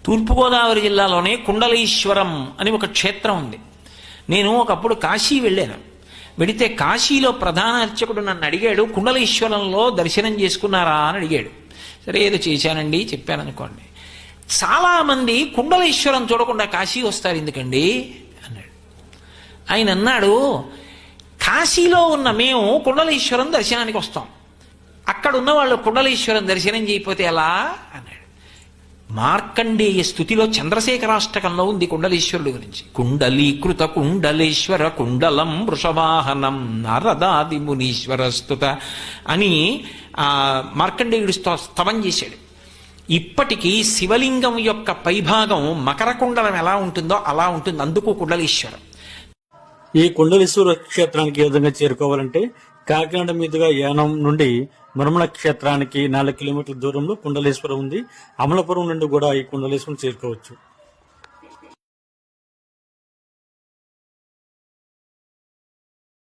తూర్పుగోదావరి జిల్లాలోనే కుండలీశ్వరం అని ఒక క్షేత్రం ఉంది. నేను ఒకప్పుడు కాశీ వెళ్ళాను. వెడితే కాశీలో ప్రధాన అర్చకుడు నన్ను అడిగాడు, కుండలీశ్వరంలో దర్శనం చేసుకున్నారా అని అడిగాడు. సరే ఏదో చేశానండి చెప్పాననుకోండి. చాలామంది కుండలీశ్వరం చూడకుండా కాశీ వస్తారు ఎందుకండి అన్నాడు. ఆయన అన్నాడు, కాశీలో ఉన్న మేము కుండలీశ్వరం దర్శనానికి వస్తాం, అక్కడ ఉన్న వాళ్ళు కుండలీశ్వరం దర్శనం చేయకపోతే ఎలా అన్నాడు. మార్కండేయ స్థుతిలో చంద్రశేఖరాష్టకంలో ఉంది కుండలీశ్వరుడు గురించి. కుండలీకృత కుండలేశ్వర కుండలం వృషవాహనం నారదాది మునీశ్వర స్తుత అని మార్కండేయుడు స్తవం చేశాడు. ఇప్పటికీ శివలింగం యొక్క పైభాగం మకర కుండలం ఎలా ఉంటుందో అలా ఉంటుంది, అందుకు కుండలీశ్వరం. ఈ కుండలీశ్వర క్షేత్రానికి ఏ విధంగా చేరుకోవాలంటే కాకినాడ మీదుగా యానం నుండి మరుమల క్షేత్రానికి 4 కిలోమీటర్ల దూరంలో కుండలేశ్వరం ఉంది. అమలాపురం నుండి కూడా ఈ కుండలేశ్వరం చేరుకోవచ్చు.